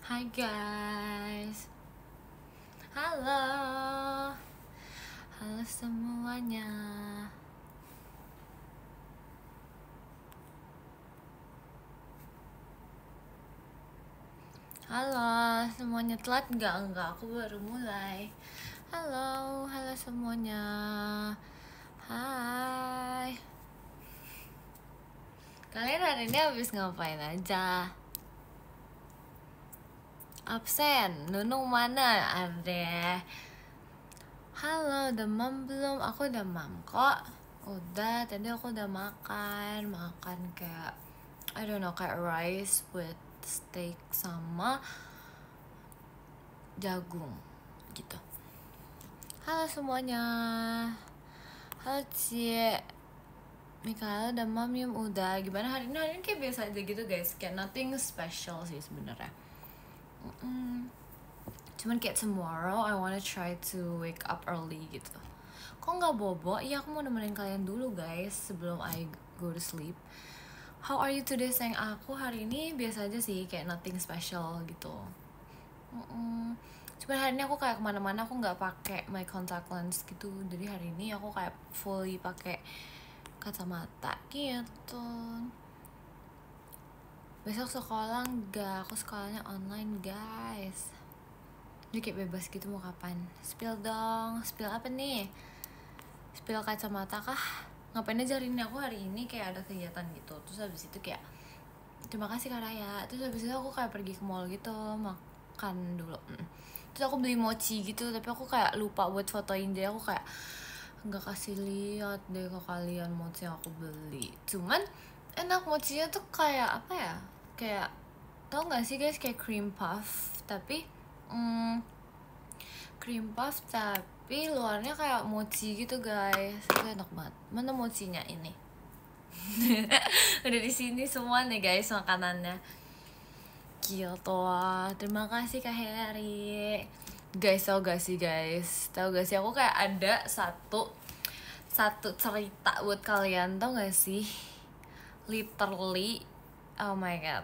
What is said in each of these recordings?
Hai guys. Halo. Halo semuanya. Halo semuanya, telat nggak? Enggak, aku baru mulai. Halo semuanya. Hai. Kalian hari ini habis ngapain aja? Absen, Nunung mana? Ada. Halo, demam belum? Aku demam kok. Udah, tadi aku udah makan kayak I don't know, kayak rice with steak sama jagung gitu. Halo semuanya. Halo Cie. Mikael demam ya udah. Gimana hari ini? Hari ini kayak biasa aja gitu guys. Kayak nothing special sih sebenarnya. Cuman kayak tomorrow I wanna try to wake up early gitu. Kok nggak bobo? Iya, aku mau nemenin kalian dulu guys sebelum I go to sleep. How are you today sayang? Aku hari ini biasa aja sih, kayak nothing special gitu. Cuman hari ini aku kayak kemana-mana aku nggak pakai my contact lens gitu. Jadi hari ini aku kayak fully pakai kacamata gitu. Besok sekolah nggak? Aku sekolahnya online guys. Jadi kayak bebas gitu mau kapan. Spill dong. Spill apa nih? Spill kacamata kah? Ngapain aja hari ini? Aku hari ini kayak ada kegiatan gitu. Terus habis itu kayak terima kasih Kak Raya. Terus habis itu aku kayak pergi ke mall gitu, makan dulu. Terus aku beli mochi gitu, tapi aku kayak lupa buat fotoin. Jadi aku kayak nggak kasih lihat deh ke kalian mochi yang aku beli. Cuman enak mochinya tuh kayak apa ya? Kayak tau nggak sih guys, kayak cream puff tapi cream puff tapi luarnya kayak mochi gitu guys. Itu enak banget. Mana mochinya ini? Udah di sini semua nih guys makanannya. Gitu. Terima kasih Kak Heri. Guys, tau gak sih aku kayak ada satu cerita buat kalian, tau gak sih? Literally, oh my god,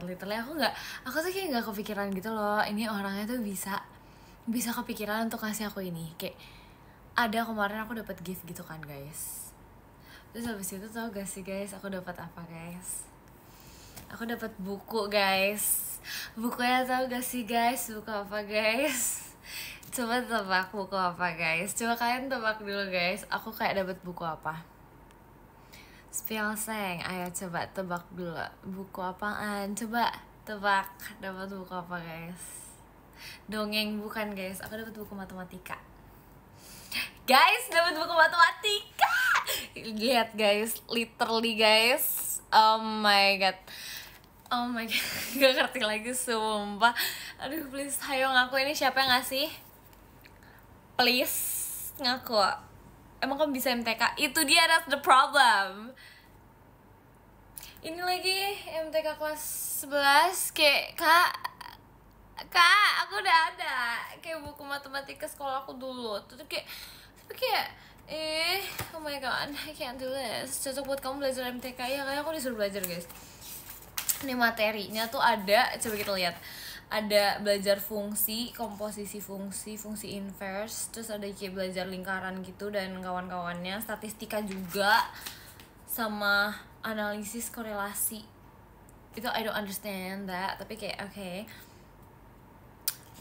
literally aku tuh kayak nggak kepikiran gitu loh. Ini orangnya tuh bisa kepikiran untuk kasih aku ini. Kayak ada kemarin aku dapat gift gitu kan guys. Terus habis itu tau gak sih guys, aku dapat apa guys? Aku dapat buku guys. Bukunya tau gak sih guys? Buku apa guys? Coba tebak buku apa guys? Coba kalian tebak dulu guys. Aku kayak dapat buku apa? Spill Seng, ayo coba tebak dulu. Buku apaan? Coba tebak, dapat buku apa guys? Dongeng bukan guys? Aku dapat buku matematika. Guys, dapat buku matematika. Lihat guys, literally guys. Oh my god. Gak ngerti lagi sumpah. Aduh please, ayo ngaku ini siapa yang ngasih? Please, ngaku. Emang kamu bisa MTK? Itu dia, that's the problem. Ini lagi MTK kelas 11. Kayak, Kak, aku udah ada kayak buku matematika sekolah aku dulu. Tapi kayak oh my god, I can't do this. Cocok buat kamu belajar MTK. Ya kayak aku disuruh belajar guys. Ini materinya tuh ada, coba kita lihat. Ada belajar fungsi, komposisi fungsi inverse, terus ada kayak belajar lingkaran gitu dan kawan-kawannya, statistika juga, sama analisis korelasi. Itu I don't understand that, tapi kayak okay.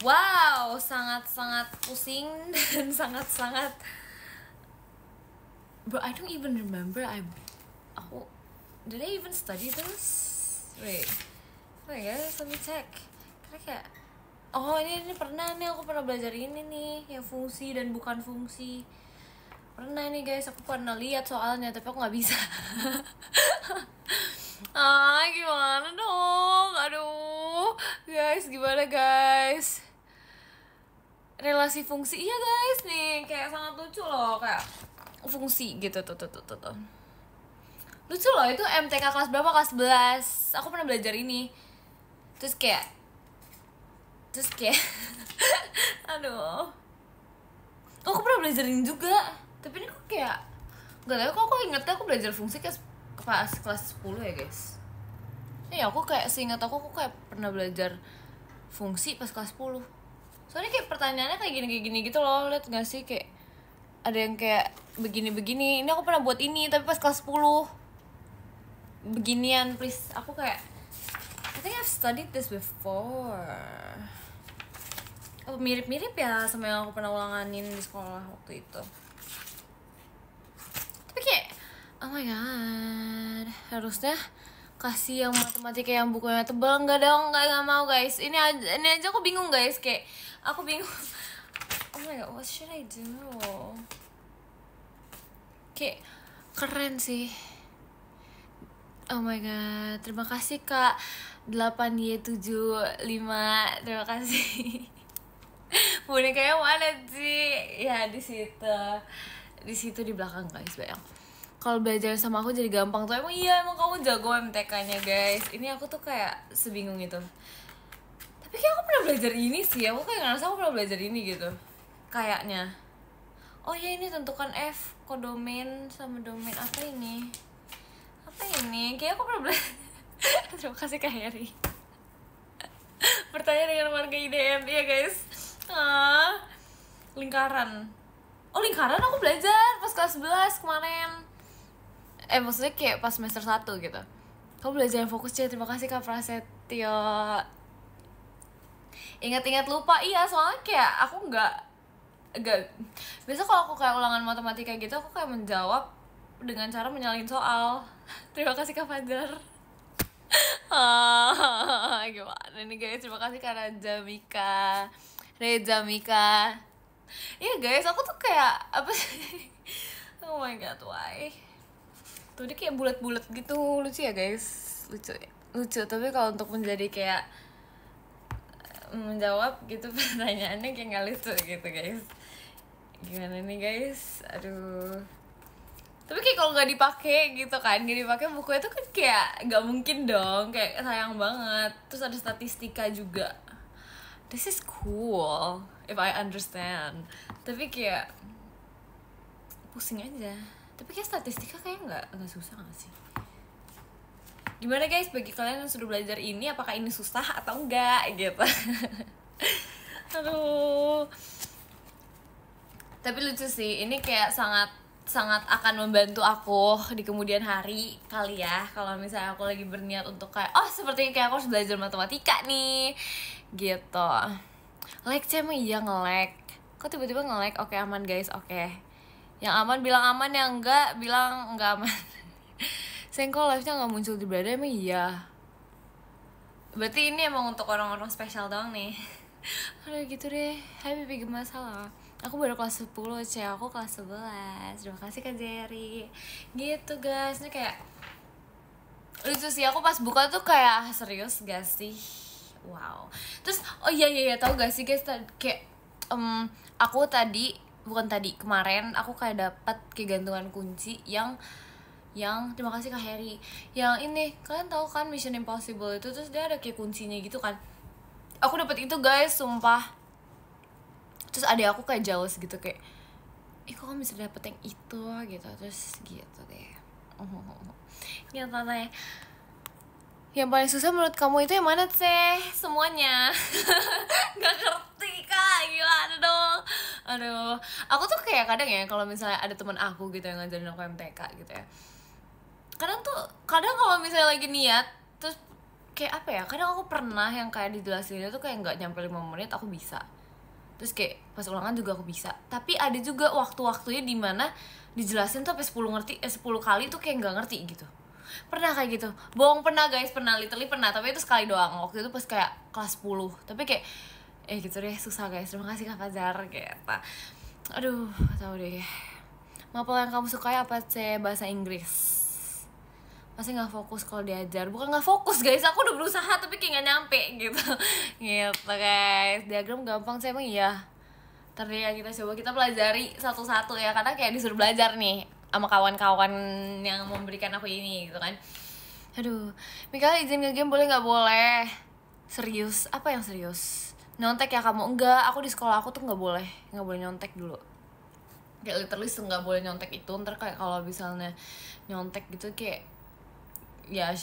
Wow, sangat-sangat pusing dan sangat-sangat bro, I don't even remember did I even study this? Wait, oh ya, let me check. Karena kayak, oh ini pernah nih, aku pernah belajar ini nih, yang fungsi dan bukan fungsi. Pernah nih guys, aku pernah lihat soalnya, tapi aku nggak bisa. Gimana dong? Aduh, guys, gimana guys? Relasi fungsi, iya guys nih, kayak sangat lucu loh, kayak fungsi gitu tuh. Lucu loh, itu MTK kelas berapa? Kelas 11. Aku pernah belajar ini. Terus kayak aduh. Aku pernah belajar ini juga. Tapi ini kok kayak gak tau kok aku ingetnya aku belajar fungsi kelas 10 ya guys. Iya, aku kayak seingat aku kayak pernah belajar fungsi pas kelas 10. Soalnya kayak pertanyaannya kayak gini gitu loh, liat gak sih, kayak ada yang kayak begini-begini. Ini aku pernah buat ini tapi pas kelas 10 beginian, please. Aku kayak I think I've studied this before. Oh, mirip-mirip ya sama yang aku pernah ulanganin di sekolah waktu itu. Tapi kayak oh my god, harusnya kasih yang matematika yang bukunya tebal. Enggak dong, enggak mau guys. Ini aja aku bingung guys, kayak aku bingung. Oh my god, what should I do? Kayak keren sih. Oh my god, terima kasih Kak 8Y75. Terima kasih. Bonekanya mana sih? Ya di situ di belakang guys, bayang. Kalau belajar sama aku jadi gampang tuh. Emang iya, emang kamu jago MTK-nya guys. Ini aku tuh kayak sebingung itu. Tapi kayak aku pernah belajar ini sih. Aku kayak ngerasa aku pernah belajar ini gitu kayaknya. Oh ya, ini tentukan F, kodomain sama domain. Apa ini? Kayak aku pernah belajar. Terima kasih Kak Heri. Bertanya dengan marga IDM. Iya guys. Lingkaran. Oh, lingkaran aku belajar pas kelas 11 kemarin. Maksudnya kayak pas semester 1 gitu. Kamu belajar yang fokus, Terima kasih Kak Prasetyo. Ingat-ingat lupa. Iya, soalnya kayak aku nggak biasa kalau aku kayak ulangan matematika gitu, aku kayak menjawab dengan cara menyalahin soal. Terima kasih Kak Fajar. Gimana nih guys, terima kasih Kak Reza Mika. Iya guys, aku tuh kayak apa sih? Oh my god, why? Tuh dia kayak bulat-bulat gitu, lucu ya guys, lucu. Tapi kalau untuk menjadi kayak menjawab gitu pertanyaannya kayak nggak lucu gitu guys. Gimana nih guys, aduh. Tapi kayak kalau nggak dipakai gitu kan, nggak dipakai bukunya tuh kan kayak nggak mungkin dong, kayak sayang banget. Terus ada statistika juga. This is cool if I understand. Tapi kayak pusing aja. Tapi kayak statistika kayak nggak susah nggak sih? Gimana guys, bagi kalian yang sudah belajar ini, apakah ini susah atau enggak gitu? Aduh. Tapi lucu sih, ini kayak sangat akan membantu aku di kemudian hari kali ya, kalau misalnya aku lagi berniat untuk kayak sepertinya kayak aku harus belajar matematika nih gitu. Like emang iya nge-lag. Kok tiba-tiba nge-lag? Oke, aman guys, oke. Yang aman bilang aman, yang enggak bilang enggak aman. Sengkol live-nya nggak muncul di berada, emang iya. Berarti ini emang untuk orang-orang spesial doang nih. Aduh gitu deh. Hai Bibi, gak masalah. Aku baru kelas 10, aku kelas 11. Terima kasih Kak Jerry. Gitu guys, ini kayak lucu sih. Aku pas buka tuh kayak serius gak sih? Wow. Terus iya tahu gak sih guys, kayak aku kemarin aku kayak dapat kayak gantungan kunci yang terima kasih Kak Heri. Yang ini, kalian tahu kan Mission Impossible itu, terus dia ada kayak kuncinya gitu kan. Aku dapat itu guys, sumpah. Terus adik aku kayak jealous gitu, kayak kok kamu bisa dapet yang itu gitu. Terus gitu deh. Ya tanya, yang paling susah menurut kamu itu yang mana sih? Semuanya. Gak ngerti Kak, gimana dong. Aduh, aku tuh kayak kadang ya, kalau misalnya ada teman aku gitu yang ngajarin aku MTK gitu ya, kadang kalau misalnya lagi niat, terus kayak apa ya, kadang aku pernah yang kayak dijelasinnya tuh kayak nggak nyampe 5 menit aku bisa. Terus kayak pas ulangan juga aku bisa. Tapi ada juga waktu-waktunya dimana dijelasin tuh sampai 10 kali tuh kayak nggak ngerti gitu. Pernah kayak gitu. Bohong, pernah guys, literally pernah. Tapi itu sekali doang, waktu itu pas kayak kelas 10. Tapi kayak gitu deh, susah guys. Terima kasih Kak Fajar, kayak apa. Aduh, tahu deh. Mapel yang kamu sukai apa sih? Bahasa Inggris. Pasti nggak fokus kalau diajar. Bukan nggak fokus guys, aku udah berusaha tapi kayak nggak nyampe gitu. Gitu guys. Diagram gampang sih, emang iya. Ntar deh ya, kita coba kita pelajari satu-satu ya, karena kayak disuruh belajar nih sama kawan-kawan yang memberikan aku ini gitu kan. Aduh, Mika izin nge-game boleh nggak? Boleh. Serius? Apa yang serius? Nyontek ya kamu? Enggak, aku di sekolah aku tuh nggak boleh nyontek dulu. Kayak literally nggak boleh nyontek itu. Ntar kayak kalau misalnya nyontek gitu kayak ya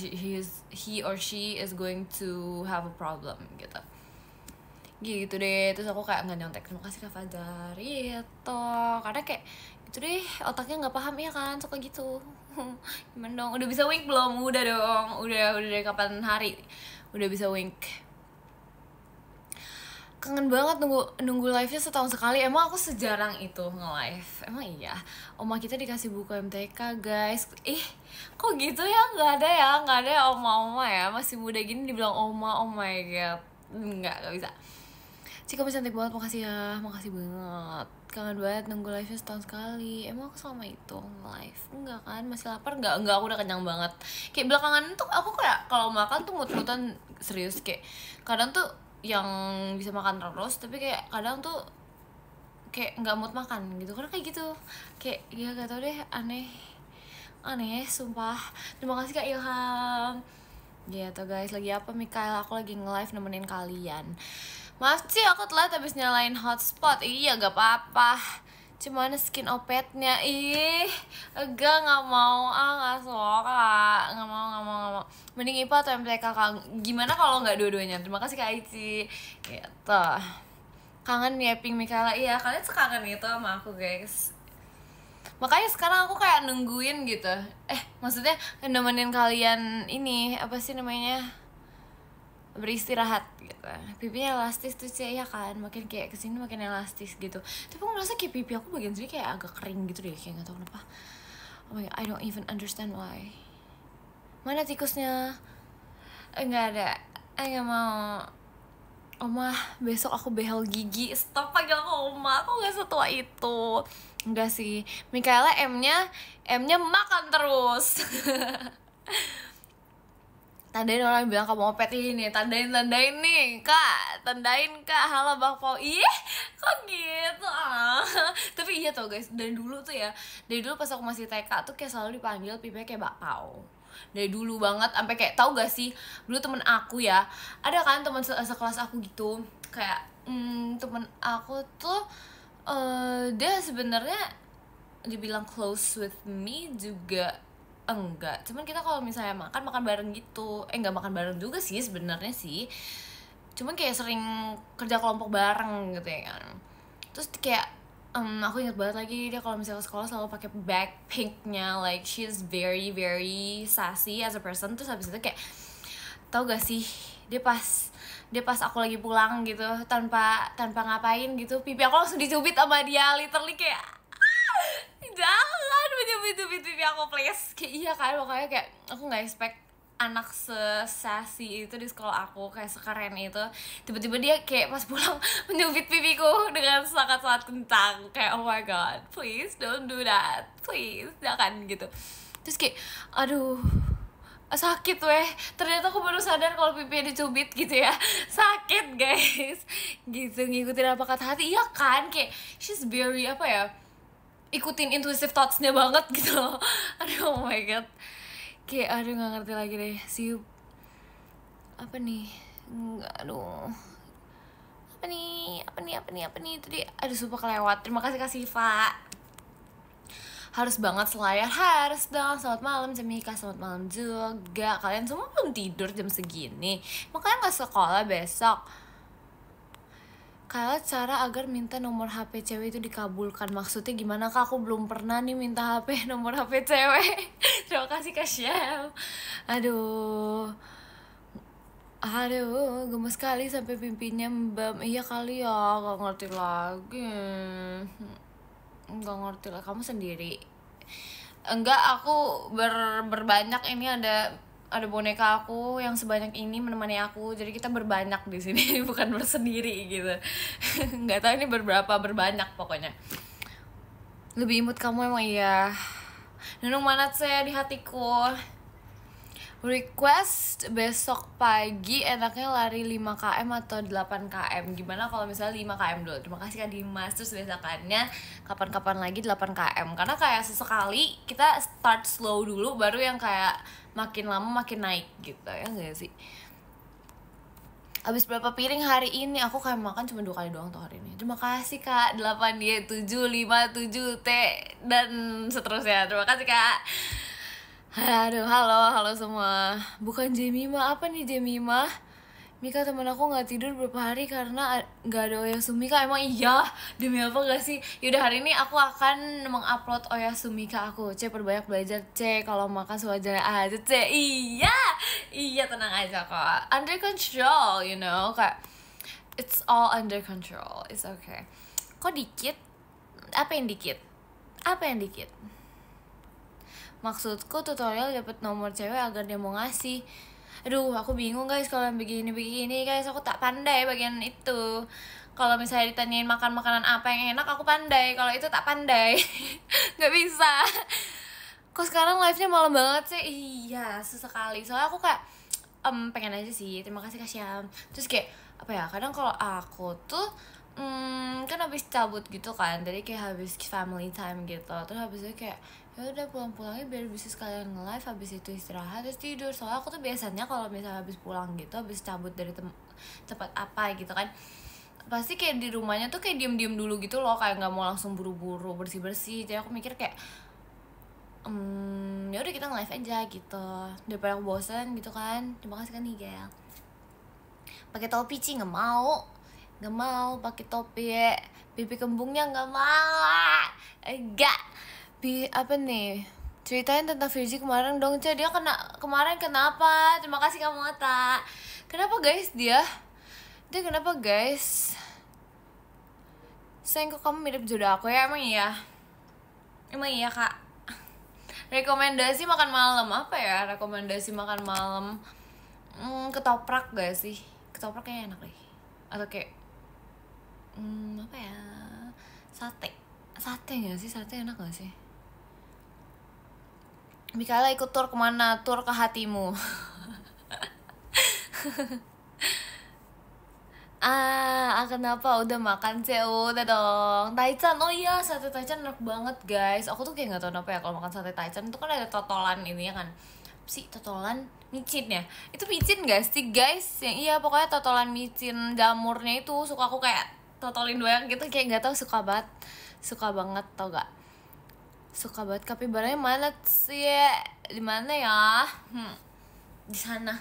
he or she is going to have a problem gitu. gitu deh. Terus aku kayak nggak nyontek terima kasih Kak Fajar itu, karena kayak gitu deh, otaknya nggak paham ya kan, suka gitu. Gimana dong, udah bisa wink belum? Udah dong, udah dari kapan hari udah bisa wink. Kangen banget nunggu live-nya setahun sekali. Emang aku sejarang itu nge-live? Emang iya? Oma kita dikasih buku MTK guys. Kok gitu ya? Nggak ada ya oma-oma ya. Masih muda gini dibilang oma, oh my god. Nggak bisa. Cika cantik banget, makasih ya. Makasih banget. Kangen banget nunggu live-nya setahun sekali. Emang aku selama itu nge-live? Enggak kan? Masih lapar? Enggak, aku udah kenyang banget. Kayak belakangan tuh aku kayak kalau makan tuh mood-moodan serius. Kayak kadang tuh yang bisa makan terus, tapi kayak kadang tuh kayak nggak mood makan gitu, karena kayak gitu kayak ya gak tau deh, aneh sumpah. Terima kasih Kak Ilham gitu guys. Lagi apa Mikael? Aku lagi nge-live nemenin kalian. Maaf sih aku telat habis nyalain hotspot. Iya gak apa-apa, cuman skin opetnya enggak, nggak mau, nggak suka, nggak mau. Mending IPA atau MTK Kang? Gimana kalau nggak dua-duanya? Terima kasih Kak Ici gitu. Kangen ya Pink Mikaela. Iya, kalian sekangen itu sama aku guys, makanya sekarang aku kayak nungguin gitu. Maksudnya nemenin kalian ini apa sih namanya, beristirahat gitu. Pipinya elastis tuh sih ya kan, makin kayak kesini makin elastis gitu. Tapi aku merasa kayak pipi aku bagian sini kayak agak kering gitu deh, kayak nggak tahu kenapa. Oh my god, I don't even understand why. Mana tikusnya? Nggak ada. Nggak mau. Oma, besok aku behel gigi. Stop panggil aku Oma, aku nggak setua itu. Enggak sih, Mikaela M-nya makan terus. Tandain orang bilang kamu opet ini, tandain nih Kak, tandain Kak. Halo Bang Pau. Kok gitu Tapi iya tau guys, dari dulu pas aku masih TK tuh kayak selalu dipanggil pipinya kayak Bak Pau. Dari dulu banget, sampai kayak tau gak sih, dulu temen aku ya, ada kan temen sekelas aku gitu, kayak temen aku tuh dia sebenarnya dibilang close with me juga enggak, cuman kita kalau misalnya makan bareng gitu, nggak makan bareng juga sih sebenarnya sih, cuman kayak sering kerja kelompok bareng gitu ya kan. Terus kayak aku ingat banget lagi dia kalau misalnya sekolah selalu pakai bag pinknya, like she's very very sassy as a person. Terus habis itu kayak tau gak sih, dia pas aku lagi pulang gitu tanpa ngapain gitu, pipi aku langsung dicubit sama dia, literally kayak jangan menyubit pipi aku please. Kayak iya kan, makanya kayak aku nggak expect anak sesasi itu di sekolah aku, kayak sekeren itu, tiba-tiba dia kayak pas pulang menyubit pipiku dengan sangat-sangat kencang. Kayak oh my god, please don't do that, please jangan gitu. Terus kayak aduh sakit ternyata aku baru sadar kalau pipinya dicubit gitu ya, sakit guys gitu. Ngikutin apa kata hati, iya kan, kayak she's very apa ya, ikutin intuitive thoughts-nya banget gitu loh. Aduh oh my god, kayak aduh nggak ngerti lagi deh. Siup apa nih, aduh apa nih tadi, aduh sumpah kelewat. Terima kasih Kak Siva. Harus banget selayar, harus dong. Selamat malam Cemika, selamat malam juga. Kalian semua belum tidur jam segini, makanya nggak sekolah besok. Kalau cara agar minta nomor HP cewek itu dikabulkan, maksudnya gimana Kak? Aku belum pernah nih minta HP nomor HP cewek. Terima kasih Kak Syel. Aduh, gemes sekali sampai pipinya mbam. Iya kali ya, gak ngerti lagi. Gak ngerti lah, kamu sendiri. Enggak, aku berbanyak. Ini ada boneka aku yang sebanyak ini menemani aku, jadi kita berbanyak di sini. Bukan bersendiri gitu. Nggak tahu ini berbanyak pokoknya. Lebih imut kamu emang iya. Nunung manat saya di hatiku. Request besok pagi enaknya lari 5 km atau 8 km. Gimana kalau misalnya 5 km dulu? Terima kasih Kak Dimas. Terus besokannya kapan-kapan lagi 8 km. Karena kayak sesekali kita start slow dulu, baru yang kayak makin lama makin naik gitu ya gak sih? Abis berapa piring hari ini? Aku kayak makan cuma 2 kali doang tuh hari ini. Terima kasih Kak 8 dia 7 5 7 T dan seterusnya. Terima kasih Kak. Aduh, halo semua. Bukan Jemima, apa nih Jemima? Mika temen aku nggak tidur beberapa hari karena nggak ada Oyasumika. Emang iya? Demi apa gak sih? Yaudah, hari ini aku akan mengupload Oyasumika aku. C, perbanyak belajar. C, kalau makan sewajarnya aja. C, iya tenang aja kok. Under control, you know. Kayak it's all under control. It's okay. Kok dikit? Apa yang dikit? Apa yang dikit? Maksudku tutorial dapat nomor cewek agar dia mau ngasih. Aduh, aku bingung guys kalau yang begini guys, aku tak pandai bagian itu. Kalau misalnya ditanyain makan makanan apa yang enak, aku pandai. Kalau itu tak pandai. Nggak bisa. Kok sekarang live-nya malam banget sih? Iya, sesekali. Soalnya aku kayak pengen aja sih. Terima kasih Kak Syam. Terus kayak apa ya? Kadang kalau aku tuh kan habis cabut gitu kan, jadi kayak habis family time gitu. Terus habis itu kayak ya udah pulang-pulangnya biar bisa sekalian nge-live, habis itu istirahat terus tidur. Soalnya aku tuh biasanya kalau misalnya habis pulang gitu, habis cabut dari tempat apa gitu kan, pasti kayak di rumahnya tuh kayak diem-diem dulu gitu loh, kayak nggak mau langsung buru-buru bersih-bersih. Jadi aku mikir kayak ya udah kita nge-live aja gitu daripada aku bosen gitu kan. Terima kasih kan Nigel. Pakai topi Ci, nggak mau pakai topi ya. Pipi kembungnya nggak mau. Enggak. Apa nih, ceritain tentang Virgi kemarin dong. Dia kemarin kenapa? Terima kasih kamu Ata. Kenapa guys dia kenapa guys? Sayang, kok kamu mirip jodoh aku ya? Emang iya kak. Rekomendasi makan malam apa ya? Rekomendasi makan malam ketoprak gak sih? Ketoprak kayaknya enak deh. Atau kayak apa ya, sate gak sih? Sate enak gak sih? Mikaela ikut tour kemana? Tour ke hatimu. Kenapa? Udah makan sih? Udah dong. Taichan, oh iya, sate Taichan enak banget guys. Aku tuh kayak gak tau kenapa ya, kalau makan sate Taichan itu kan ada totolan ini ya kan. Si totolan micin ya? Itu micin gak sih guys? Yang iya, pokoknya totolan micin jamurnya itu suka aku kayak totolin doang gitu, kayak gak tau, suka banget tau gak? Suka banget. Kapibaranya mana sih? Di mana ya? Di sana.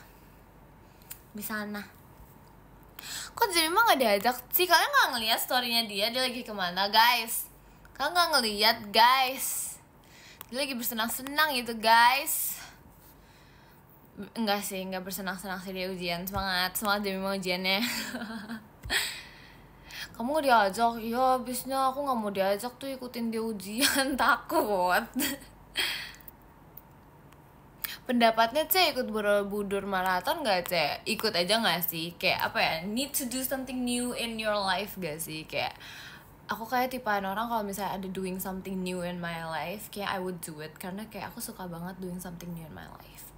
Kok Jemima nggak diajak sih? Kalian nggak ngeliat storynya dia lagi kemana guys? Kalian nggak ngeliat guys? Dia lagi bersenang-senang gitu guys. Enggak sih, nggak bersenang-senang sih, dia ujian. Semangat Jemima ujiannya. Kamu gak diajak? Ya abisnya aku gak mau diajak tuh, ikutin dia ujian. Takut. Pendapatnya ikut Borobudur maraton gak ikut aja gak sih? Kayak apa ya, need to do something new in your life gak sih? Kayak aku kayak tipaan orang kalau misalnya ada doing something new in my life, kayak I would do it. Karena kayak aku suka banget doing something new in my life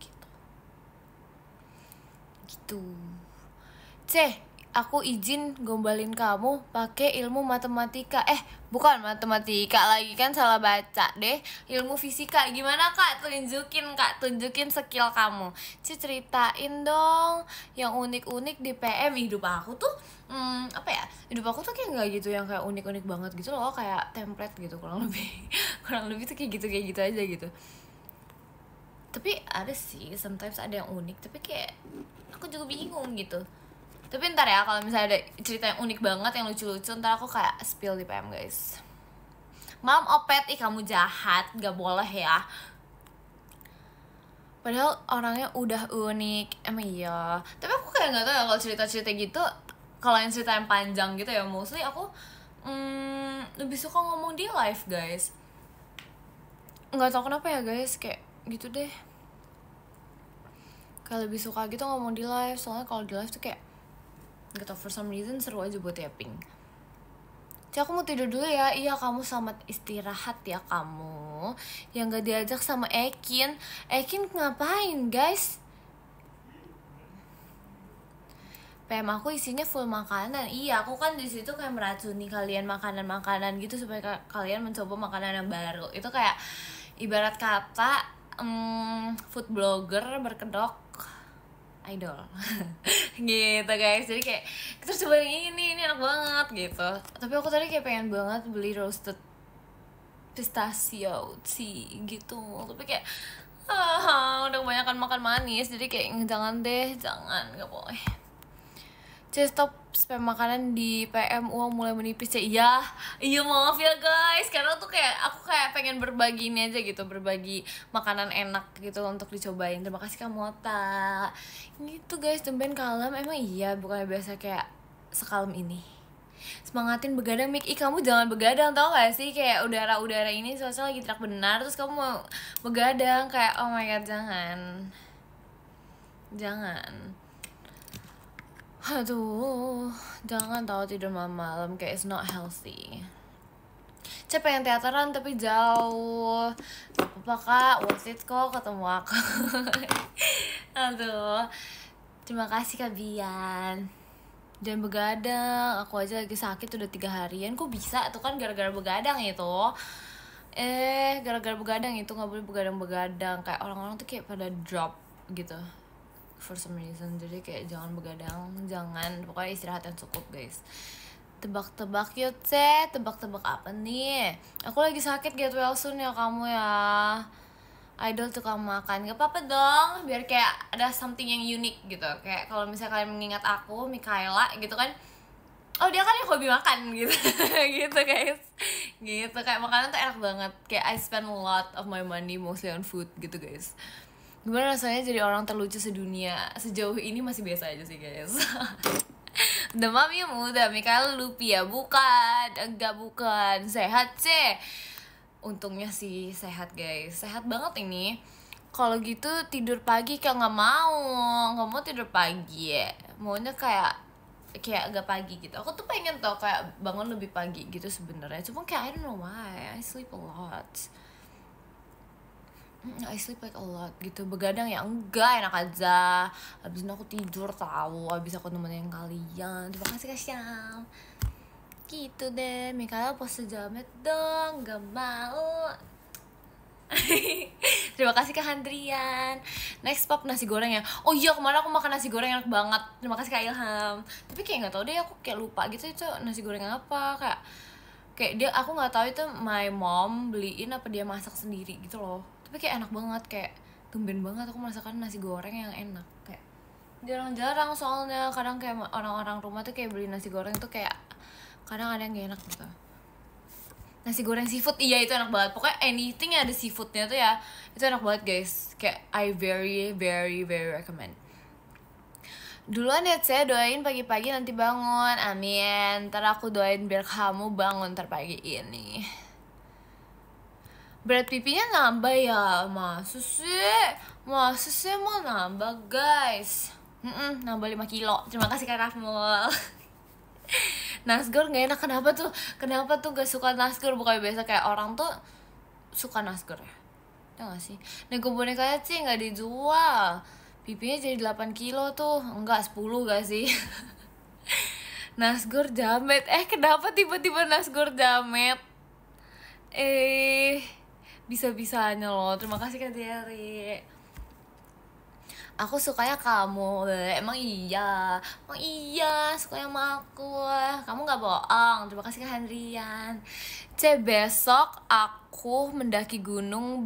gitu. Aku izin gombalin kamu pakai ilmu matematika. Bukan matematika lagi kan, salah baca deh. Ilmu fisika. Gimana kak? Tunjukin skill kamu. Ceritain dong yang unik-unik di PM. Hidup aku tuh apa ya? Hidup aku tuh kayak nggak gitu yang kayak unik-unik banget gitu loh, kayak template gitu kurang lebih tuh kayak gitu aja gitu. Tapi ada sih, sometimes ada yang unik, tapi kayak aku juga bingung gitu. Tapi ntar ya, kalau misalnya ada cerita yang unik banget, yang lucu-lucu, ntar aku kayak spill di PM guys. Mam Opet, kamu jahat, gak boleh ya. Padahal orangnya udah unik, emang iya. Tapi aku kayak gak tau ya kalau cerita-cerita gitu, kalau yang cerita yang panjang gitu ya, mostly aku lebih suka ngomong di live guys. Gak tau kenapa ya guys, kayak gitu deh. Kayak lebih suka gitu ngomong di live, soalnya kalau di live tuh kayak gak tau, for some reason seru aja buat tapping. Cik, aku mau tidur dulu ya. Iya, kamu selamat istirahat ya kamu. Yang gak diajak sama Ekin ngapain guys? PM aku isinya full makanan. Iya, aku kan di situ kayak meracuni kalian makanan-makanan gitu supaya kalian mencoba makanan yang baru. Itu kayak ibarat kata food blogger berkedok idol. Gitu guys. Jadi kayak kita coba yang ini enak banget gitu. Tapi aku tadi kayak pengen banget beli roasted pistachio sih gitu. Tapi kayak udah kebanyakan makan manis, jadi kayak jangan, gak boleh. Stop spam makanan di PM, uang mulai menipis. Iya maaf ya guys, karena tuh kayak aku kayak pengen berbagi ini aja gitu, berbagi makanan enak gitu untuk dicobain. Terima kasih Kak Mota. Gitu guys, tumben kalem. Emang iya, bukannya biasa kayak sekalem ini. Semangatin begadang Mik. Ih kamu jangan begadang, tau gak sih? Kayak udara ini soalnya lagi terak benar, terus kamu mau begadang. Kayak oh my god, jangan. Aduh, jangan tahu tidur malam kayak it's not healthy. Saya pengen teateran tapi jauh. Gak apa-apa kak, worth it kok ketemu aku. Aduh, terima kasih Kak Bian. Jangan begadang, aku aja lagi sakit udah 3 harian. Kok bisa? Itu kan gara-gara begadang itu. Gara-gara begadang itu gak boleh begadang-begadang. Kayak orang-orang tuh kayak pada drop gitu for some reason. Jadi kayak jangan begadang, jangan, pokoknya istirahat yang cukup guys. Tebak-tebak yuk tebak-tebak apa nih? Aku lagi sakit, get well soon ya kamu ya. Idol tukang makan, gak apa-apa dong, biar kayak ada something yang unik gitu. Kayak kalau misalnya kalian mengingat aku, Mikaela gitu kan, oh dia kan yang hobi makan gitu. Gitu guys, gitu kayak makanan tuh enak banget. Kayak I spend a lot of my money mostly on food gitu guys. Gimana rasanya jadi orang terlucu sedunia? Sejauh ini masih biasa aja sih guys. Demam ya muda, Mikael lupi ya? Bukan, enggak bukan. Sehat sih. Untungnya sih sehat guys, sehat banget ini. Kalau gitu tidur pagi kayak nggak mau tidur pagi ya. Maunya kayak agak pagi gitu. Aku tuh pengen tau kayak bangun lebih pagi gitu sebenarnya. Cuma kayak I don't know why, I sleep a lot. I sleep like a lot gitu. Begadang ya enggak, enak aja. Habis itu aku tidur tahu, habis aku nemenin kalian. Terima kasih Kak Syam. Gitu deh, Mikaela pose jamet dong, gak mau. Terima kasih Kak Handrian. Next pop nasi goreng ya. Oh iya, kemarin aku makan nasi goreng enak banget. Terima kasih Kak Ilham. Tapi kayak nggak tahu deh, aku kayak lupa gitu itu nasi goreng apa. Kayak dia, aku nggak tahu itu my mom beliin apa dia masak sendiri gitu loh. Tapi kayak enak banget, kayak tumben banget aku masakan nasi goreng yang enak. Kayak jarang-jarang soalnya, kadang kayak orang-orang rumah tuh kayak beli nasi goreng tuh kayak kadang ada yang gak enak gitu. Nasi goreng seafood, iya itu enak banget. Pokoknya anything yang ada seafoodnya tuh ya, itu enak banget guys. Kayak I very very very recommend. Duluan ya saya doain pagi-pagi nanti bangun, amin. Ntar aku doain biar kamu bangun ntar pagi ini. Berat pipinya nambah ya? Masa sih mau nambah guys? Nambah 5 kilo. Terima kasih Kak Rafmul. Nasgor gak enak, kenapa tuh gak suka nasgor? Bukan biasa kayak orang tuh suka nasgor ya? Ya gak sih? Nego bonekanya sih gak dijual. Pipinya jadi 8 kilo tuh. Enggak, 10 gak sih? Nasgor jamet. Kenapa tiba-tiba nasgor jamet? Bisa-bisanya loh. Terima kasih Kak Jerry. Aku sukanya kamu. Emang iya sukanya sama aku. Kamu gak bohong. Terima kasih Kak Handrian. Besok aku mendaki gunung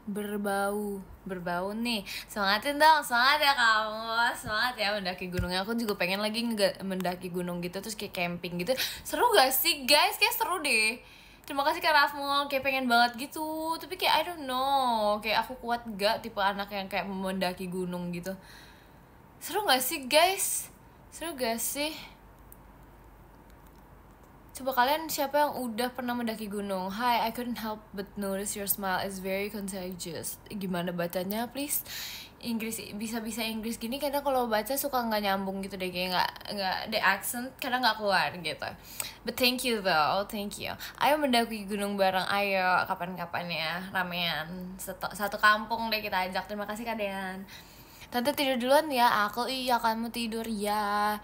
berbau nih. Semangatin dong, semangat ya kamu. Semangat ya mendaki gunungnya. Aku juga pengen lagi mendaki gunung gitu, terus kayak camping gitu. Seru gak sih guys? Kayak seru deh. Terima kasih Kak Rafmul, kayak pengen banget gitu. Tapi kayak I don't know, kayak aku kuat gak tipe anak yang kayak mendaki gunung gitu. Seru gak sih guys? Seru gak sih? Coba kalian siapa yang udah pernah mendaki gunung? Hi, I couldn't help but notice your smile is very contagious. Gimana bacanya please? Inggris, bisa Inggris gini kadang kalau baca suka nggak nyambung gitu deh, kayak nggak the accent kadang nggak keluar gitu. But thank you though, thank you. Ayo mendaki gunung bareng, ayo kapan-kapan ya, ramean satu kampung deh kita ajak. Terima kasih Kak Dean. Tante tidur duluan ya, aku iya kamu tidur ya.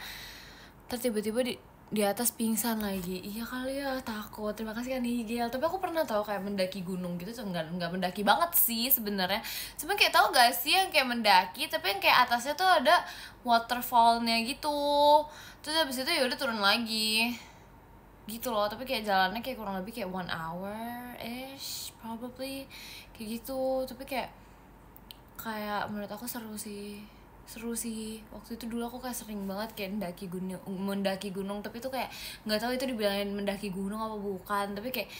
Terus tiba-tiba di atas pingsan lagi. Iya kali ya, takut. Terima kasih kan Higel. Tapi aku pernah tahu kayak mendaki gunung gitu tuh, nggak mendaki banget sih sebenarnya. Cuma kayak tahu gak sih yang kayak mendaki tapi yang kayak atasnya tuh ada waterfallnya gitu. Terus habis itu ya udah turun lagi. Gitu loh, tapi kayak jalannya kayak kurang lebih kayak 1 hour ish probably kayak gitu. Tapi kayak menurut aku seru sih. seru sih. Waktu itu dulu aku kayak sering banget kayak mendaki gunung, tapi itu kayak nggak tahu itu dibilangin mendaki gunung apa bukan, tapi kayak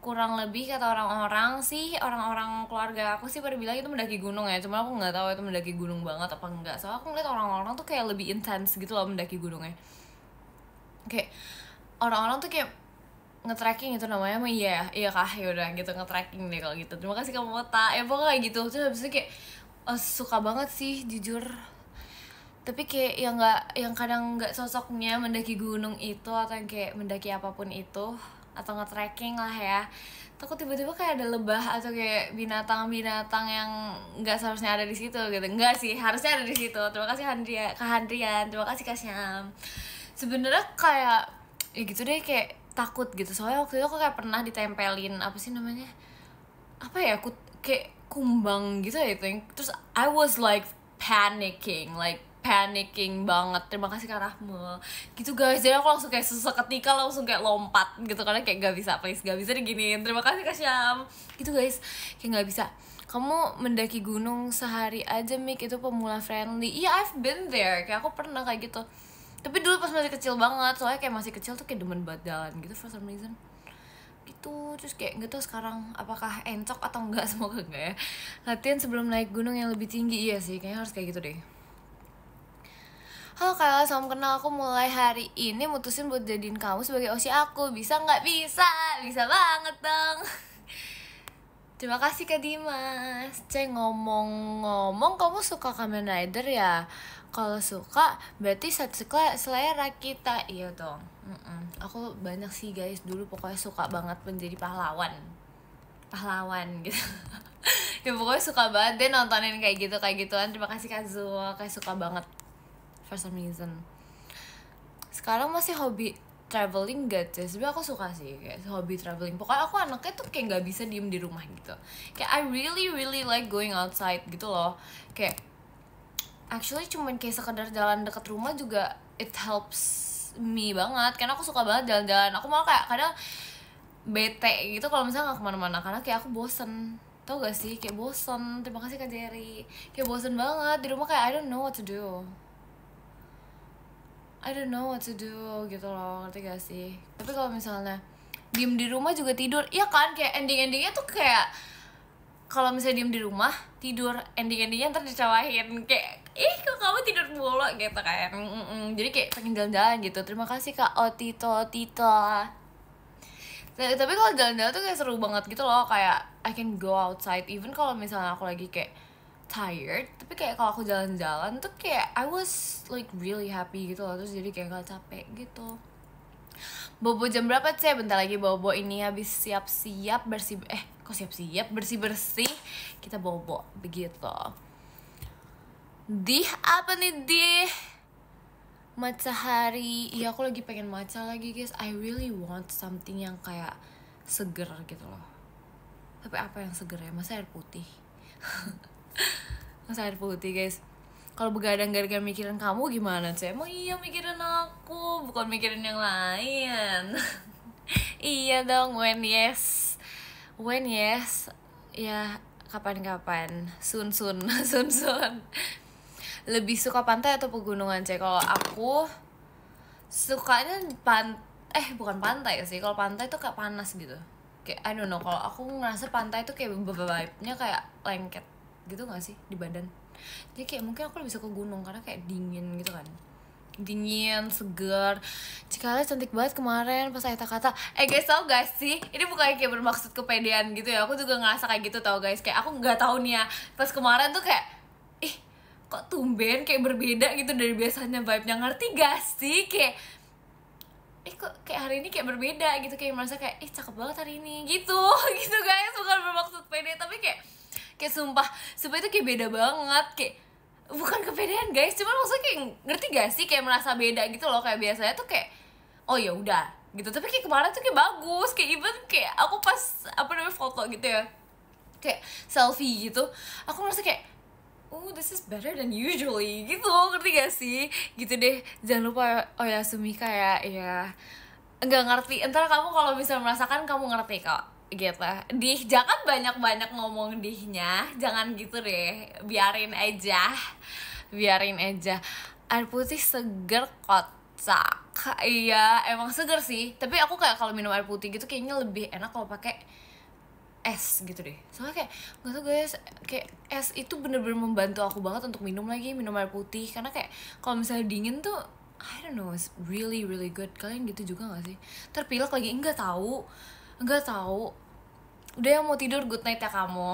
kurang lebih kata orang-orang sih, orang-orang keluarga aku sih pada bilang itu mendaki gunung ya, cuma aku nggak tahu itu mendaki gunung banget apa enggak. Soalnya aku ngeliat orang-orang tuh kayak lebih intens gitu loh mendaki gunungnya, kayak orang-orang tuh kayak nge-tracking itu namanya, emang iya kah, yaudah gitu, nge-tracking deh kalau gitu. Terima kasih kamu Ota, ya pokoknya kayak gitu. Terus habis itu kayak suka banget sih jujur, tapi kayak yang kadang nggak sosoknya mendaki gunung itu, atau yang kayak mendaki apapun itu, atau nge-trekking lah ya, takut tiba-tiba kayak ada lebah atau kayak binatang-binatang yang nggak seharusnya ada di situ gitu. Enggak sih, harusnya ada di situ. Terima kasih Kak Handrian, terima kasih Kak Syam. Sebenarnya kayak ya gitu deh, kayak takut gitu. Soalnya waktu itu aku kayak pernah ditempelin apa sih namanya, apa ya, aku kayak kumbang gitu ya itu. Terus I was like panicking banget. Terima kasih Kak Rahma gitu guys. Jadi aku langsung kayak seketika langsung kayak lompat gitu, karena kayak gak bisa diginiin. Terima kasih Kak Syam gitu guys, kayak gak bisa. Kamu mendaki gunung sehari aja Mik, itu pemula friendly. Iya, I've been there, kayak aku pernah kayak gitu, tapi dulu pas masih kecil banget. Soalnya kayak masih kecil tuh kayak demen banget jalan gitu for some reason gitu. Terus kayak gak tau sekarang apakah encok atau enggak, semoga enggak ya. Latihan sebelum naik gunung yang lebih tinggi, iya sih kayaknya harus kayak gitu deh. Halo Kak, salam kenal. Aku mulai hari ini mutusin buat jadiin kamu sebagai OSI aku. Bisa nggak? Bisa banget dong. Terima kasih Kak Dimas. Ngomong-ngomong, kamu suka Kamen Rider ya? Kalau suka, berarti satu selera kita. Iya dong. Aku banyak sih guys, dulu pokoknya suka banget menjadi pahlawan gitu. Ya pokoknya suka banget deh nontonin kayak gituan. Terima kasih Kak Zul, kayak suka banget for some reason. Sekarang masih hobi traveling gak sih? Sebenernya aku suka sih kayak hobi traveling. Pokoknya aku anaknya tuh kayak gak bisa diem di rumah gitu. Kayak I really like going outside gitu loh. Kayak actually cuman kayak sekedar jalan deket rumah juga it helps me banget. Karena aku suka banget jalan-jalan. Aku malah kayak kadang bete gitu kalau misalnya gak kemana-mana, karena kayak aku bosen. Tau gak sih? Kayak bosen. Terima kasih Kak Jerry. Kayak bosen banget di rumah, kayak I don't know what to do gitu loh, ngerti gak sih? Tapi kalau misalnya diem di rumah juga tidur, iya kan? Kayak endingnya tuh kayak kalau misalnya diem di rumah tidur, endingnya ntar dicawahin kayak kok kamu tidur mulu gitu kayak jadi kayak pengen jalan-jalan gitu. Terima kasih Kak Otito. Tapi kalau jalan-jalan tuh kayak seru banget gitu loh, kayak I can go outside even kalau misalnya aku lagi kayak tired, tapi kayak kalau aku jalan-jalan tuh kayak I was like really happy gitu loh. Terus jadi kayak gak capek gitu. Bobo jam berapa sih? Bentar lagi bobo, ini habis siap-siap bersih-bersih kita bobo begitu. Dih, apa nih Dih? Matahari. Iya, aku lagi pengen matcha lagi guys. I really want something yang kayak seger gitu loh. Tapi apa yang seger ya? Masa air putih? Masa air putih guys. Kalau begadang gara-gara mikirin kamu gimana sih? Emang iya mikirin aku, bukan mikirin yang lain. Iya dong, when yes ya, kapan-kapan, soon. Lebih suka pantai atau pegunungan sih? Kalau aku sukanya bukan pantai sih. Kalau pantai tuh kayak panas gitu, kayak I don't know. Kalau aku ngerasa pantai tuh kayak vibe-nya kayak lengket gitu gak sih di badan. Jadi kayak mungkin aku lebih suka gunung karena kayak dingin gitu kan, dingin, segar. Cikal cantik banget kemarin pas saya kata. Guys, tau gak sih, ini bukan kayak bermaksud kepedean gitu ya, aku juga ngerasa kayak gitu tau guys. Kayak aku nggak tahu nih ya, pas kemarin tuh kayak kok tumben kayak berbeda gitu dari biasanya vibe-nya, ngerti gak sih? Kayak kok kayak hari ini kayak berbeda gitu, kayak merasa kayak cakep banget hari ini gitu gitu guys. Bukan bermaksud pede, tapi kayak sumpah itu kayak beda banget. Kayak bukan kepedean guys, cuman maksudnya kayak ngerti gak sih, kayak merasa beda gitu loh. Kayak biasanya tuh kayak oh ya udah gitu, tapi kayak kemarin tuh kayak bagus. Kayak even kayak aku pas foto gitu ya, kayak selfie gitu, aku merasa kayak this is better than usually gitu, ngerti gak sih? Gitu deh. Jangan lupa Oyasumi kayak ya nggak ngerti. Entar kamu kalau misalnya merasakan kamu ngerti kok gitu. Dih, jangan banyak-banyak ngomong dihnya, jangan gitu deh, biarin aja. biarin aja. Air putih seger kocak. Iya, emang seger sih. Tapi aku kayak kalau minum air putih gitu kayaknya lebih enak kalau pakai es gitu deh. Soalnya kayak nggak tau guys, kayak es itu bener-bener membantu aku banget untuk minum air putih. Karena kayak kalau misalnya dingin tuh I don't know, it's really really good. Kalian gitu juga gak sih? Terpilek lagi, enggak tahu. Udah yang mau tidur, good night ya kamu.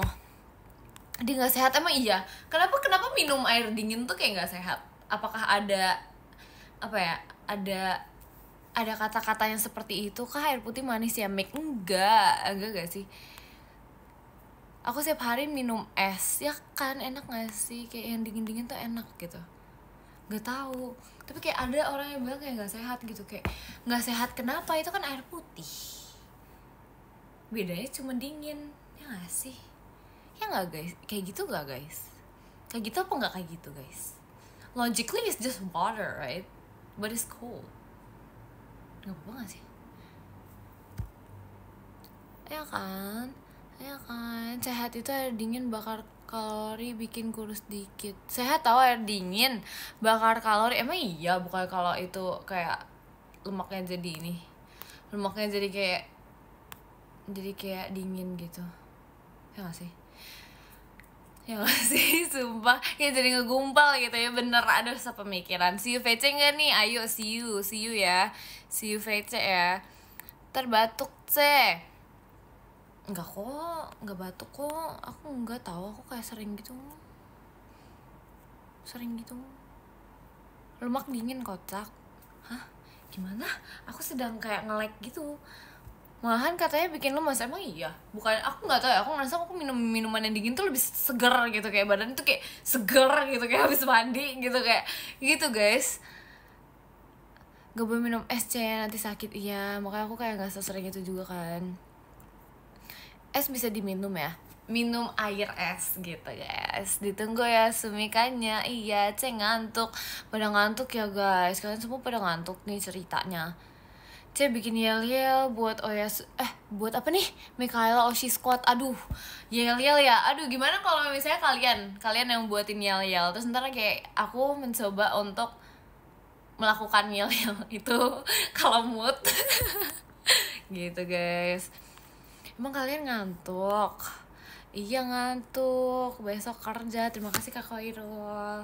Dia nggak sehat emang iya. Kenapa minum air dingin tuh kayak nggak sehat? Apakah ada apa ya? Ada kata-kata yang seperti itu kah? Air putih manis ya, make? Enggak gak sih? Aku setiap hari minum es, ya kan enak gak sih? Kayak yang dingin-dingin tuh enak gitu. Gak tahu. Tapi kayak ada orang yang bilang kayak gak sehat gitu. Kayak gak sehat kenapa? Itu kan air putih. Bedanya cuma dingin, ya gak sih? Ya gak guys? Kayak gitu gak guys? Kayak gitu apa gak kayak gitu guys? Logically it's just water, right? But it's cold. Gak apa-apa gak sih? Ya kan? Sehat itu air dingin bakar kalori, bikin kurus dikit. Sehat tau air dingin bakar kalori. Emang iya, bukan kalau itu kayak lemaknya jadi ini, lemaknya jadi kayak dingin gitu. Ya gak sih? Sumpah ya, jadi ngegumpal gitu ya. Bener, ada sepemikiran. See you VC gak nih? Ayo see you ya. See you VC ya. Terbatuk C. Enggak kok, enggak batuk kok. Aku enggak tahu, aku kayak sering gitu. Lemak dingin kocak. Hah? Gimana? Aku sedang kayak nge-lag gitu. Malahan katanya bikin lemas. Emang iya? Bukan, aku nggak tahu ya. Aku ngerasa aku minum minuman yang dingin tuh lebih seger gitu, kayak badan tuh kayak seger gitu, kayak habis mandi gitu, kayak gitu guys. Gak boleh minum es nanti sakit. Iya, makanya aku kayak nggak sesering itu juga kan. Es bisa diminum ya, minum air es gitu guys. Ditunggu ya sumikanya. Iya, ngantuk. Pada ngantuk ya guys, kalian semua pada ngantuk nih ceritanya. Bikin yel-yel buat buat apa nih? Michaela Oshi Squad. Aduh, yel-yel ya. Aduh, gimana kalau misalnya kalian yang buatin yel-yel, terus ntar kayak aku mencoba untuk melakukan yel-yel itu kalau mood. Gitu guys. Emang kalian ngantuk? Iya ngantuk, besok kerja. Terima kasih Kak Koirul.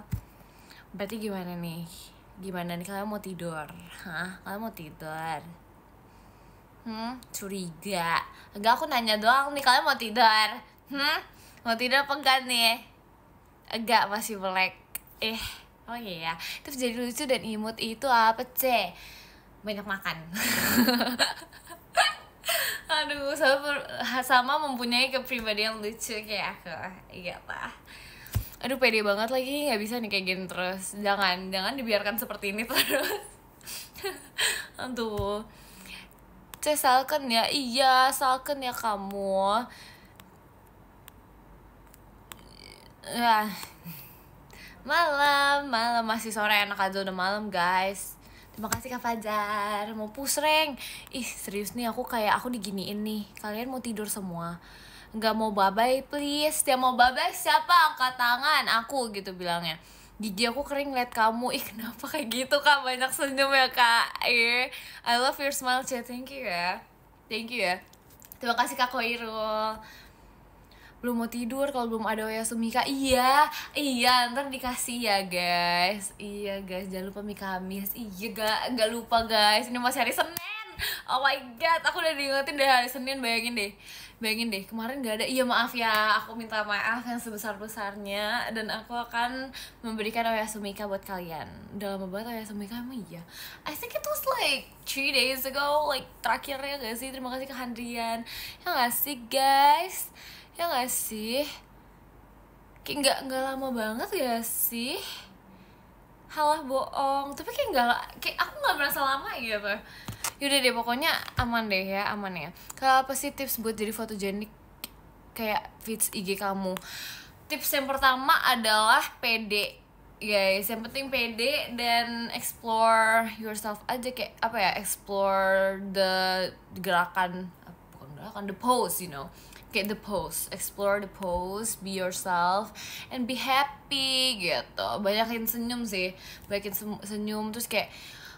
Berarti gimana nih? Kalian mau tidur? Hah? Kalian mau tidur? Curiga. Enggak, aku nanya doang nih, kalian mau tidur? Mau tidur apa enggak nih? Enggak, masih melek. Oh iya, terus jadi lucu dan imut itu apa banyak makan. Aduh, sama mempunyai kepribadian lucu kayak aku. Iya lah. Aduh, pede banget lagi, nggak bisa nih kayak gini terus. Jangan dibiarkan seperti ini terus. Aduh. Salken ya. Iya, salken ya kamu. Ya. Malam masih sore, enak aja udah malam guys. Terima kasih Kak Fajar. Mau pusreng. Serius nih, aku diginiin nih. Kalian mau tidur semua? Gak mau bye-bye please. Yang mau bye-bye siapa? Angkat tangan. Aku gitu bilangnya. Gigi aku kering liat kamu. Kenapa kayak gitu Kak? Banyak senyum ya Kak. I love your smile chat. Thank you ya. Terima kasih Kak Koirul. Belum mau tidur kalau belum ada Oya Sumika. Iya, ntar dikasih ya guys. Iya guys, jangan lupa mie Kamis. Iya, gak lupa guys. Ini masih hari Senin. Oh my god, aku udah diingetin dari hari Senin. Bayangin deh, kemarin gak ada. Iya maaf ya, aku minta maaf yang sebesar-besarnya. Dan aku akan memberikan Oya Sumika buat kalian. Udah lama banget Oya Sumika, emang iya. I think it was like 3 days ago, like terakhirnya gak sih? Terima kasih ke Handrian. Ya gak sih guys? Ya gak sih? Kayak gak lama banget ya sih? Halah bohong. Tapi kayak aku gak merasa lama gitu. Yaudah deh, pokoknya aman ya. Kalau apa sih tips buat jadi fotogenik kayak feeds IG kamu? Tips yang pertama adalah pede guys. Yang penting pede dan explore yourself aja. Kayak apa ya, explore the gerakan, bukan gerakan, the pose, you know. kayak the pose, explore the pose, be yourself and be happy gitu. Banyakin senyum sih, banyakin senyum. Terus kayak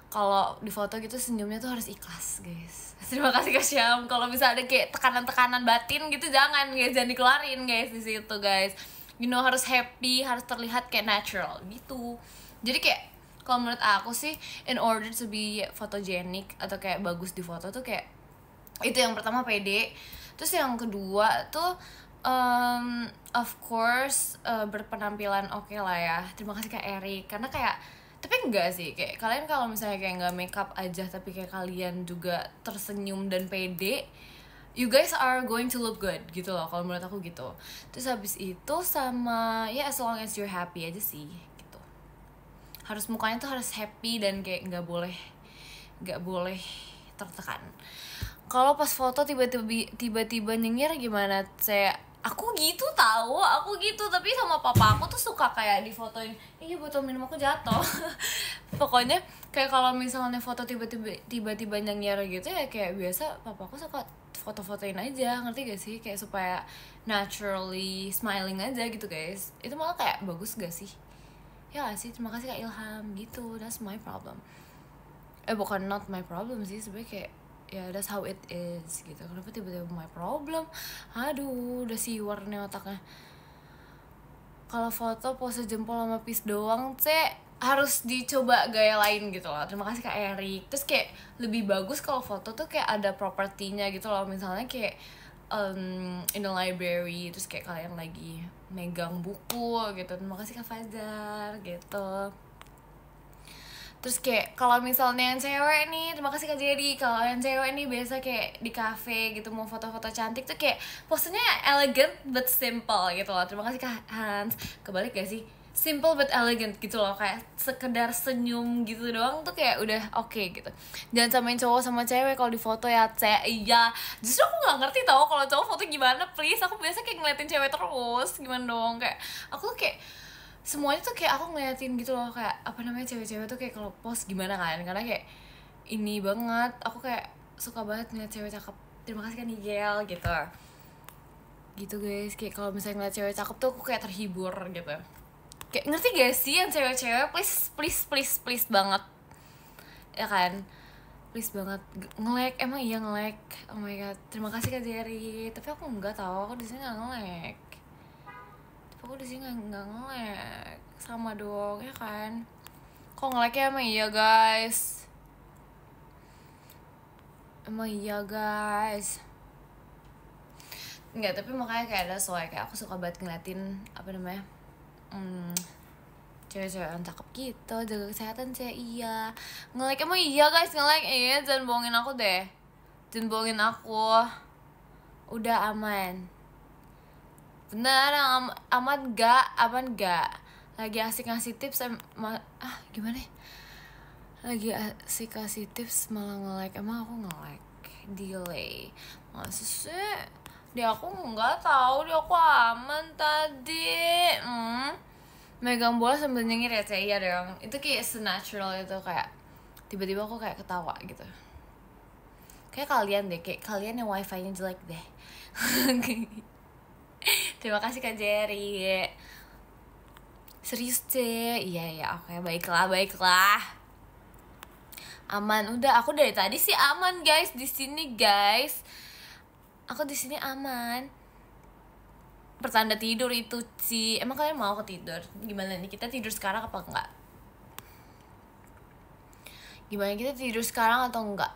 kalau di foto gitu senyumnya tuh harus ikhlas guys. Terima kasih Kak Syam. Kalau bisa ada kayak tekanan-tekanan batin gitu jangan guys, jangan dikeluarin guys di situ guys. You know, harus happy, harus terlihat kayak natural gitu. Jadi kayak kalau menurut aku sih, in order to be photogenic atau kayak bagus di foto tuh kayak itu yang pertama pede. Terus yang kedua tuh of course berpenampilan oke lah ya. Terima kasih Kak Erik. Karena kayak tapi enggak sih, kayak kalian kalau misalnya kayak nggak makeup aja tapi kayak kalian juga tersenyum dan pede, you guys are going to look good gitu loh kalau menurut aku gitu. Terus habis itu sama ya as long as you're happy aja sih gitu. Harus mukanya tuh harus happy dan kayak nggak boleh tertekan. Kalau pas foto tiba-tiba nyengir gimana? Aku gitu tapi sama papa aku tuh suka kayak difotoin, iya botol minum aku jatuh. Pokoknya kayak kalau misalnya foto tiba-tiba nyengir gitu ya kayak biasa papa aku suka foto-fotoin aja, ngerti gak sih? Kayak supaya naturally smiling aja gitu guys. Itu malah kayak bagus gak sih? Ya gak sih? Terima kasih Kak Ilham gitu. That's my problem. Bukan not my problem sih, sebenarnya kayak ya that's how it is gitu. Kenapa tiba-tiba my problem? Aduh, udah siwar nih otaknya. Kalau foto pose jempol sama peace doang harus dicoba gaya lain gitu loh. Terima kasih Kak Erik. Terus kayak lebih bagus kalau foto tuh kayak ada propertinya gitu loh. Misalnya kayak in the library, terus kayak kalian lagi megang buku gitu. Terima kasih Kak Fajar gitu. Terus kayak kalau misalnya yang cewek nih, terima kasih Kak Jerry. Kalau yang cewek nih biasa kayak di cafe gitu mau foto-foto cantik tuh kayak posenya elegant but simple gitu loh. Terima kasih Kak Hans. Kebalik gak sih? Simple but elegant gitu loh, kayak sekedar senyum gitu doang tuh kayak udah oke gitu. Jangan samain cowok sama cewek kalau di foto ya, iya. Justru aku nggak ngerti tau kalau cowok foto gimana, please. Aku biasa kayak ngeliatin cewek terus, gimana dong? Kayak aku tuh kayak semuanya tuh kayak aku ngeliatin gitu loh, kayak apa namanya cewek-cewek tuh kayak kalau post gimana kan, karena kayak ini banget aku kayak suka banget ngeliat cewek cakep. Terima kasih kan Nigel gitu guys. Kayak kalau misalnya ngeliat cewek cakep tuh aku kayak terhibur gitu, kayak ngerti gak sih yang cewek-cewek please banget ya kan, please banget nge-like. Emang iya nge-like, oh my god. Terima kasih Kak Jerry. Tapi aku nggak tahu, aku di sini nggak nge-like. Aku di sini nggak nge-like, sama dong ya kan. Kok nge-like ya? Emang iya guys, nggak. Tapi makanya kayak ada soalnya kayak aku suka banget ngeliatin apa namanya cewek-cewek yang cakep gitu, jaga kesehatan iya. Nge-like emang iya guys, nge-like jangan bohongin aku deh, jangan bohongin aku. Udah aman bener, aman gak lagi asik ngasih tips gimana ya? Lagi asik kasih tips malah nge-like. Emang aku nge-like delay masa sih? Dia aku nggak tahu, dia aku aman tadi. Megang bola sambil nyengir ya iya dong. Itu kayak senatural itu, kayak tiba-tiba aku kayak ketawa gitu. Kayak kalian deh, kayak kalian yang wifi-nya jelek deh. Terima kasih Kak Jerry. Serius iya oke, baiklah. Aman, udah aku dari tadi sih aman guys di sini guys. Aku di sini aman. Pertanda tidur itu sih. Emang kalian mau ketidur? Gimana nih, kita tidur sekarang apa enggak? Gimana, kita tidur sekarang atau enggak?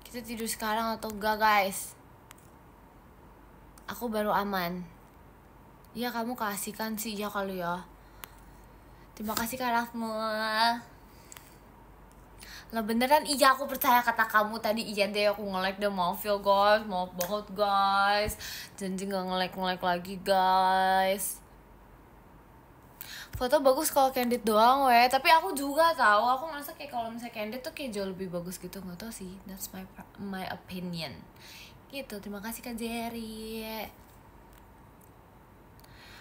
Kita tidur sekarang atau enggak guys? Aku baru aman. Iya kamu kasihkan sih ya kali ya. Terima kasih Kak Rafmul. Lah beneran iya aku percaya kata kamu tadi. Iya deh aku nge-like deh, maaf ya guys, maaf banget guys. Janji gak nge-like lagi guys. Foto bagus kalau candid doang weh. Tapi aku juga tahu, aku ngerasa kayak kalau misalnya candid tuh kayak jauh lebih bagus gitu. Gak tau sih, that's my opinion gitu. Terima kasih Kak Jerry.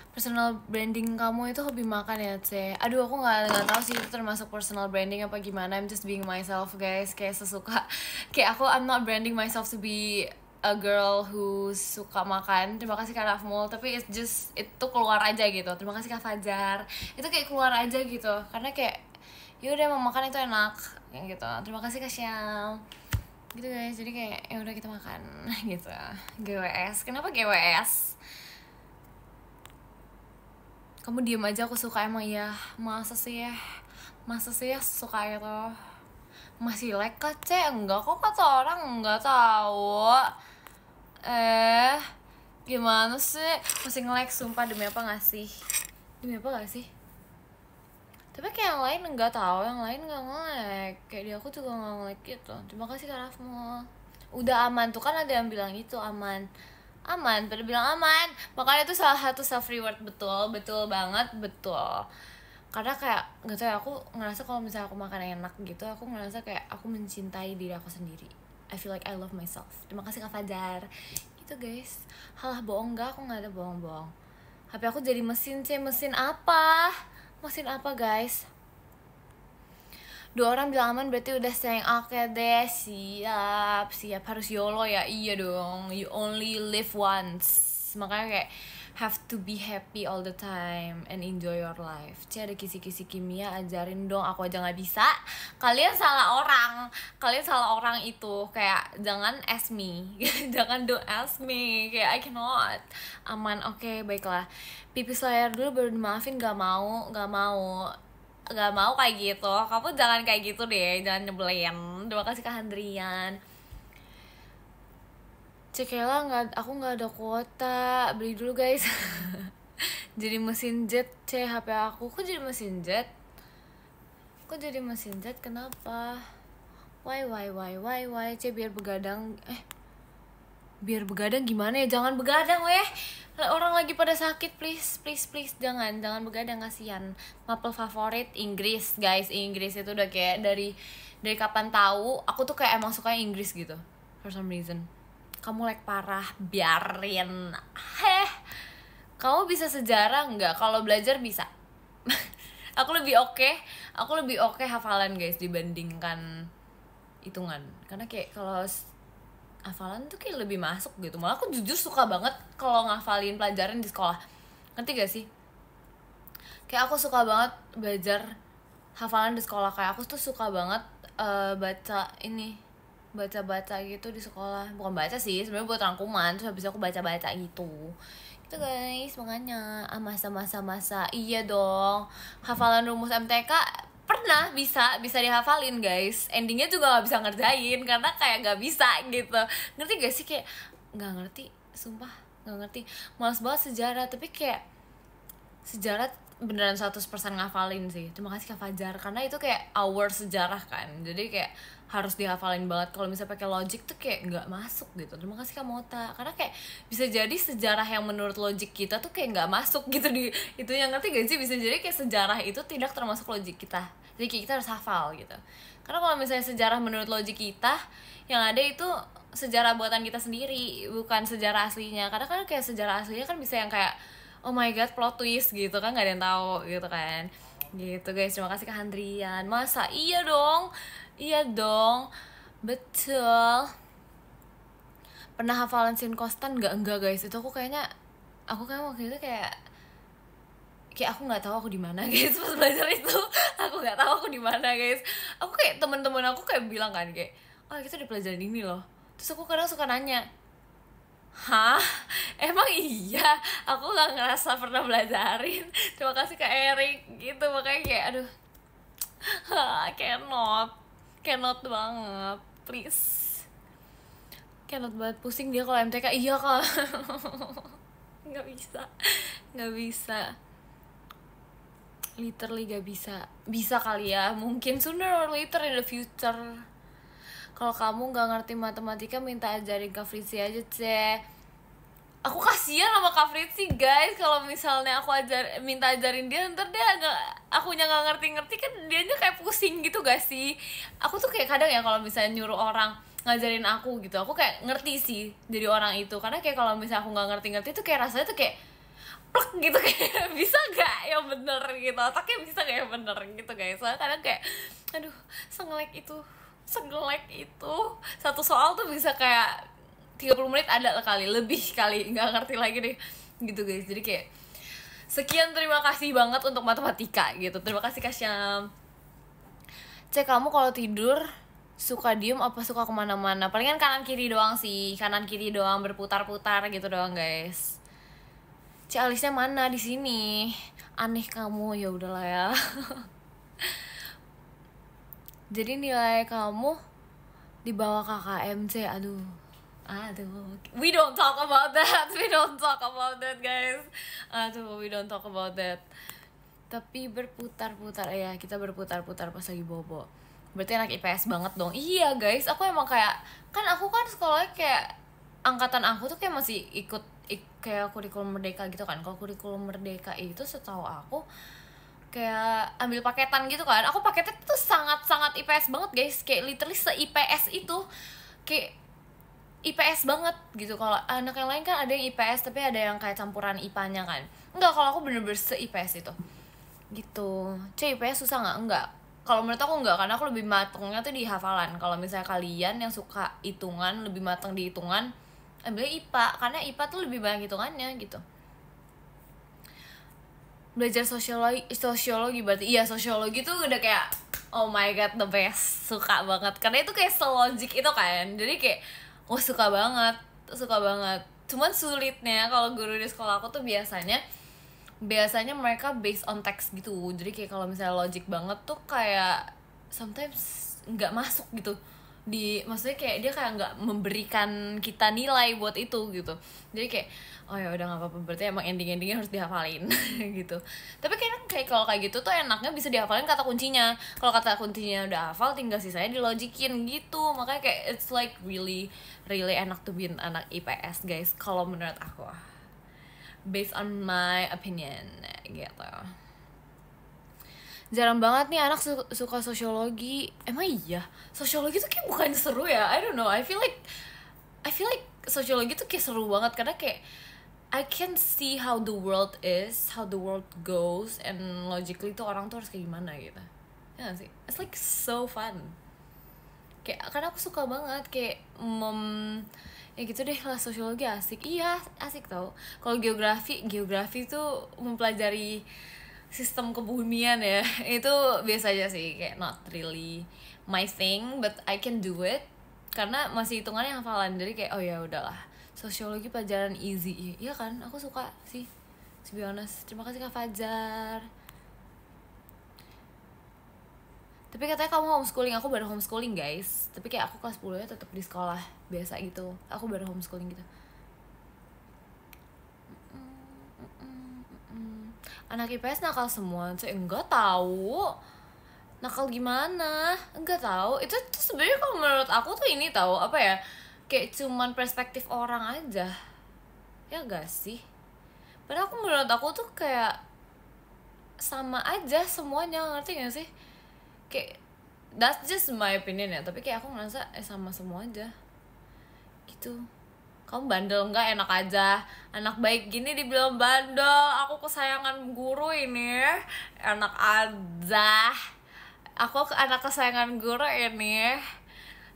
Personal branding kamu itu hobi makan ya Aduh aku nggak tahu sih itu termasuk personal branding apa gimana. I'm just being myself guys, kayak sesuka. Kayak I'm not branding myself to be a girl who suka makan. Terima kasih Kak Rafmul, tapi itu keluar aja gitu. Terima kasih Kak Fajar, itu kayak keluar aja gitu karena kayak ya udah mau makan itu enak kayak gitu. Terima kasih Kak Syam gitu guys, jadi kayak ya udah kita makan gitu. GWS, kenapa GWS? Kamu diem aja, aku suka emang ya. Masa sih ya suka itu. Masih like kah Cek? Enggak kok, kata orang enggak tahu. Gimana sih? Masih nge-like, sumpah. Demi apa gak sih? Tapi kayak yang lain enggak tahu, yang lain enggak nge-like. Kayak di aku juga enggak nge-like gitu. Terima kasih Kak Rafmo. Udah aman tuh kan, ada yang bilang itu aman, pada bilang aman. Makanya itu salah satu self reward. Betul banget, betul. Karena kayak nggak tahu ya, aku ngerasa kalau misalnya aku makan enak gitu, aku ngerasa kayak aku mencintai diri aku sendiri. I feel like I love myself. Terima kasih Kak Fajar. Itu guys. Halah, bohong nggak? Aku nggak ada bohong-bohong. HP aku jadi mesin C. Mesin apa guys? 2 orang bilang aman, berarti udah sayang. Oke deh, siap. Harus YOLO ya. Iya dong, you only live once. Makanya kayak have to be happy all the time and enjoy your life. Ada kisi-kisi kimia, ajarin dong. Aku aja nggak bisa. Kalian salah orang itu. Kayak jangan ask me. Don't ask me. Kayak I cannot. Aman, oke, baiklah. Pipis layar dulu baru dimaafin. Gak mau kayak gitu. Kamu jangan kayak gitu deh, jangan nyebelin. Terima kasih Kak Handrian. Cekela aku nggak ada kuota, beli dulu guys. Jadi mesin jet HP aku. Kok jadi mesin jet? Kenapa? Why biar begadang. Biar begadang gimana ya? Jangan begadang weh. Orang lagi pada sakit, please. Jangan begadang, kasihan. Mapel favorit Inggris, guys. Inggris itu udah kayak dari kapan tahu aku tuh kayak emang suka Inggris gitu. For some reason. Kamu like parah, biarin. Kamu bisa sejarah nggak? Kalau belajar bisa. Aku lebih oke hafalan guys dibandingkan hitungan. Karena kayak kalau hafalan tuh kayak lebih masuk gitu. Malah aku jujur suka banget kalau ngafalin pelajaran di sekolah. Ngerti gak sih? Kayak aku suka banget belajar hafalan di sekolah. Kayak aku tuh suka banget baca gitu di sekolah. Bukan baca sih, sebenarnya buat rangkuman. Terus habis aku baca gitu guys. Makanya masa iya dong, hafalan rumus MTK pernah bisa dihafalin guys. Endingnya juga nggak bisa ngerjain karena kayak nggak bisa gitu. Ngerti gak sih? Kayak nggak ngerti, sumpah nggak ngerti. Males banget sejarah, tapi kayak sejarah beneran 100% ngafalin sih. Terima kasih Kak Fajar, karena itu kayak our sejarah kan, jadi kayak harus dihafalin banget. Kalau misalnya pakai logik tuh kayak nggak masuk gitu. Terima kasih Kak Mota, karena kayak bisa jadi sejarah yang menurut logik kita tuh kayak nggak masuk gitu di itu. Yang ngerti gak sih? Bisa jadi kayak sejarah itu tidak termasuk logik kita, jadi kayak kita harus hafal gitu. Karena kalau misalnya sejarah menurut logik kita, yang ada itu sejarah buatan kita sendiri, bukan sejarah aslinya. Karena kan kayak sejarah aslinya kan bisa yang kayak oh my god plot twist gitu kan, nggak ada yang tahu gitu kan. Gitu guys, terima kasih Kak Handrian. Masa iya dong, betul. Pernah hafalan sin kostan enggak guys. Itu aku kayak waktu itu kayak aku nggak tahu aku di mana guys pas belajar itu. Aku nggak tahu aku di mana guys. Aku kayak teman-teman aku kayak bilang kan kayak, oh kita udah pelajarin ini loh. Terus aku kadang suka nanya, hah? Emang iya? Aku gak ngerasa pernah belajarin. Terima kasih Kak Erik gitu. Makanya kayak aduh, cannot banget. Please, cannot banget. Pusing dia kalau MTK. Iya Kak. Gak bisa. Literally gak bisa. Bisa kali ya, mungkin sooner or later in the future. Kalau kamu gak ngerti matematika, minta ajarin Kak Fritzi aja, Cek. Aku kasihan sama Kak Fritzi, guys. Kalau misalnya aku minta ajarin dia, ntar dia akunya gak ngerti-ngerti kan, dianya kayak pusing gitu gak sih? Aku tuh kayak kadang ya kalau misalnya nyuruh orang ngajarin aku gitu, aku kayak ngerti sih jadi orang itu. Karena kayak kalau misalnya aku gak ngerti-ngerti tuh kayak rasanya tuh kayak plek gitu, kayak bisa gak yang bener gitu, otaknya bisa gak yang bener gitu guys. Soalnya kadang kayak aduh, sengelek itu satu soal tuh bisa kayak 30 menit ada kali, lebih kali, nggak ngerti lagi deh gitu guys. Jadi kayak sekian, terima kasih banget untuk matematika gitu. Terima kasih Kak Syam. Cek, kamu kalau tidur suka diem apa suka kemana-mana? Palingan kanan kiri doang sih, kanan kiri doang, berputar-putar gitu doang guys. Cek, alisnya mana di sini? Aneh kamu, ya udahlah ya. Jadi nilai kamu di bawah KKMC, aduh, we don't talk about that, guys. Aduh, we don't talk about that. Tapi berputar-putar ya, kita berputar-putar pas lagi bobo. Berarti anak IPS banget dong. Iya guys, aku emang kayak, kan aku kan sekolahnya kayak angkatan aku tuh kayak masih ikut kayak kurikulum merdeka gitu kan. Kalau kurikulum merdeka itu setahu aku kayak ambil paketan gitu kan. Aku paketnya tuh sangat-sangat IPS banget guys, kayak literally se-IPS itu, kayak IPS banget gitu. Kalau anak yang lain kan ada yang IPS tapi ada yang kayak campuran IPA-nya kan. Enggak, kalau aku bener-bener se-IPS itu gitu. IPS susah nggak? Enggak. Kalau menurut aku enggak, karena aku lebih matengnya tuh di hafalan. Kalau misalnya kalian yang suka hitungan, lebih mateng di hitungan, ambilnya IPA, karena IPA tuh lebih banyak hitungannya gitu. Belajar sosiologi berarti, iya sosiologi tuh udah kayak oh my god the best, suka banget karena itu kayak selogik itu kan. Jadi kayak suka banget. Cuman sulitnya kalau guru di sekolah aku tuh biasanya mereka based on text gitu. Jadi kayak kalau misalnya logic banget tuh kayak sometimes nggak masuk gitu, maksudnya kayak dia kayak nggak memberikan kita nilai buat itu gitu. Jadi kayak oh ya udah nggak apa-apa, berarti emang endingnya harus dihafalin gitu. Tapi kayak kalau kayak gitu tuh enaknya bisa dihafalin kata kuncinya. Kalau kata kuncinya udah hafal, tinggal sisanya dilogikin gitu. Makanya kayak it's like really enak to be anak IPS guys, kalau menurut aku, based on my opinion gitu. Jarang banget nih anak suka sosiologi. Emang iya? Sosiologi tuh kayak bukan seru ya? I don't know. I feel like sosiologi tuh kayak seru banget karena kayak I can see how the world is, how the world goes, and logically tuh orang tuh harus kayak gimana gitu. Ya gak sih? It's like so fun. Kayak karena aku suka banget kayak ya gitu deh lah, sosiologi asik. Iya asik tau. Kalau geografi tuh mempelajari sistem kebumian ya, itu biasa aja sih, kayak not really my thing, but I can do it karena masih hitungannya hafalan. Jadi kayak oh ya udahlah, sosiologi pelajaran easy. Iya kan, aku suka sih, to be honest. Terima kasih Kak Fajar. Tapi katanya kamu homeschooling, aku baru homeschooling guys. Tapi kayak aku kelas 10 nya tetap di sekolah biasa gitu. Aku baru homeschooling gitu. Anak IPS nakal semua. Saya enggak tahu. Nakal gimana? Enggak tahu. Itu tuh sebenarnya kalau menurut aku tuh ini tahu apa ya? Kayak cuman perspektif orang aja. Ya enggak sih? Padahal menurut aku tuh kayak sama aja semuanya, ngerti gak sih? Kayak that's just my opinion ya, tapi kayak aku ngerasa sama semua aja gitu. Kamu bandel enggak? Enak aja, anak baik gini dibilang bandel. Aku kesayangan guru ini, enak aja. Aku anak kesayangan guru ini,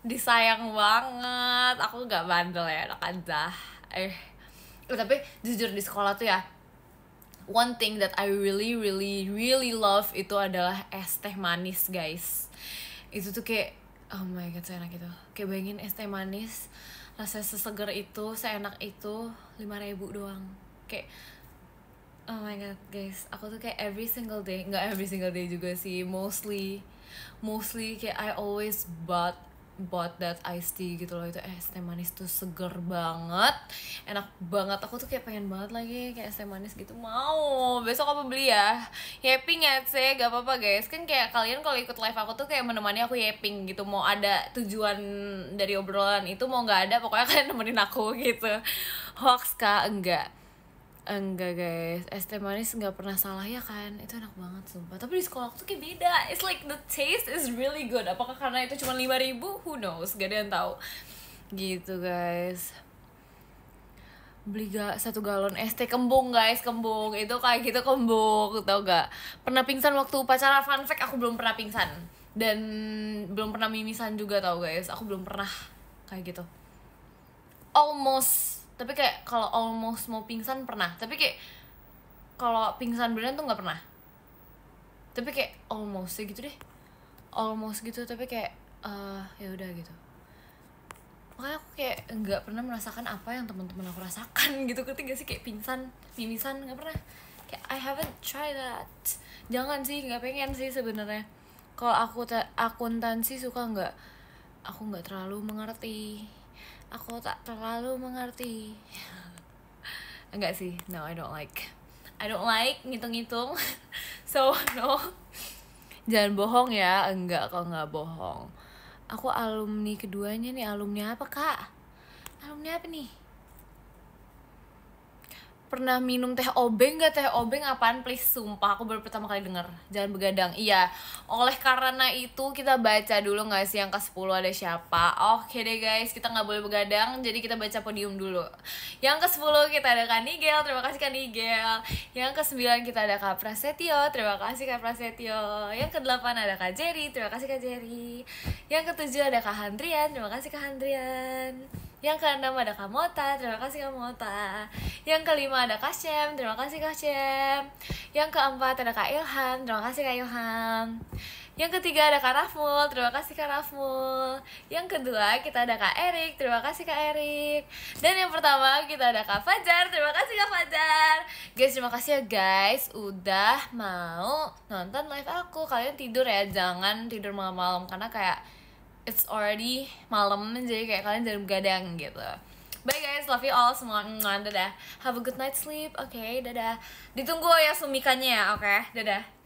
disayang banget. Aku nggak bandel ya, enak aja. Tapi jujur di sekolah tuh ya, one thing that I really love itu adalah es teh manis guys. Itu tuh kayak oh my god, seenak itu. Kayak bayangin es teh manis, rasanya seseger itu, seenak itu, 5.000 doang. Kayak oh my god guys, aku tuh kayak every single day, nggak every single day juga sih, mostly kayak I always bought that iced tea gitu loh. Itu es teh manis tuh seger banget, enak banget. Aku tuh kayak pengen banget lagi kayak es teh manis gitu. Mau besok apa beli ya? Yaping ya sih, gak apa-apa guys. Kan kayak kalian kalau ikut live aku tuh kayak menemani aku yaping gitu. Mau ada tujuan dari obrolan itu, mau nggak ada, pokoknya kalian nemenin aku gitu. Hoax kah? Enggak guys, es teh manis nggak pernah salah ya kan, itu enak banget sumpah. Tapi di sekolah aku tuh kayak beda, it's like the taste is really good. Apakah karena itu cuma 5.000? Who knows, gak ada yang tahu gitu guys. Beli gak 1 galon es teh kembung guys, kembung itu kayak gitu, kembung tau gak? Pernah pingsan waktu upacara. Fun fact, aku belum pernah pingsan dan belum pernah mimisan juga tau guys. Aku belum pernah kayak gitu. almost, tapi kayak kalau almost mau pingsan pernah, tapi kayak kalau pingsan beneran tuh nggak pernah, tapi kayak almost ya gitu deh, almost gitu, tapi kayak ya udah gitu. Makanya aku kayak nggak pernah merasakan apa yang teman-teman aku rasakan gitu, ketika sih kayak pingsan, mimisan, nggak pernah. Kayak I haven't tried that. Jangan sih, nggak pengen sih sebenarnya. Kalau aku akuntansi suka nggak? Aku nggak terlalu mengerti. Aku tak terlalu mengerti. Enggak sih, no, I don't like ngitung-ngitung. So no, jangan bohong ya. Enggak, kalau nggak bohong. Aku alumni keduanya nih. Alumni apa, Kak? Alumni apa nih? Pernah minum teh obeng gak? Teh obeng apaan, please? Sumpah, aku baru pertama kali denger. Jangan begadang. Iya, oleh karena itu kita baca dulu gak sih yang ke-10 ada siapa? Oke deh guys, kita gak boleh begadang, jadi kita baca podium dulu. Yang ke-10 kita ada Kak Nigel, terima kasih Kak Nigel. Yang ke-9 kita ada Kak Prasetyo, terima kasih Kak Prasetyo. Yang ke-8 ada Kak Jerry, terima kasih Kak Jerry. Yang ke-7 ada Kak Handrian, terima kasih Kak Handrian. Yang ke-6 ada Kak Mota, terima kasih Kak Mota. Yang ke-5 ada Kak Syem, terima kasih Kak Syem. Yang ke-4 ada Kak Ilham, terima kasih Kak Ilham. Yang ke-3 ada Kak Rafmul, terima kasih Kak Rafmul. Yang kedua kita ada Kak Erik, terima kasih Kak Erik. Dan yang pertama kita ada Kak Fajar, terima kasih Kak Fajar. Guys, terima kasih ya guys udah mau nonton live aku. Kalian tidur ya, jangan tidur malam-malam karena kayak it's already malam, jadi kayak kalian jangan begadang gitu. Bye guys, love you all semua. Dadah. Have a good night sleep. Oke, dadah. Ditunggu ya sumikannya ya. Oke, dadah.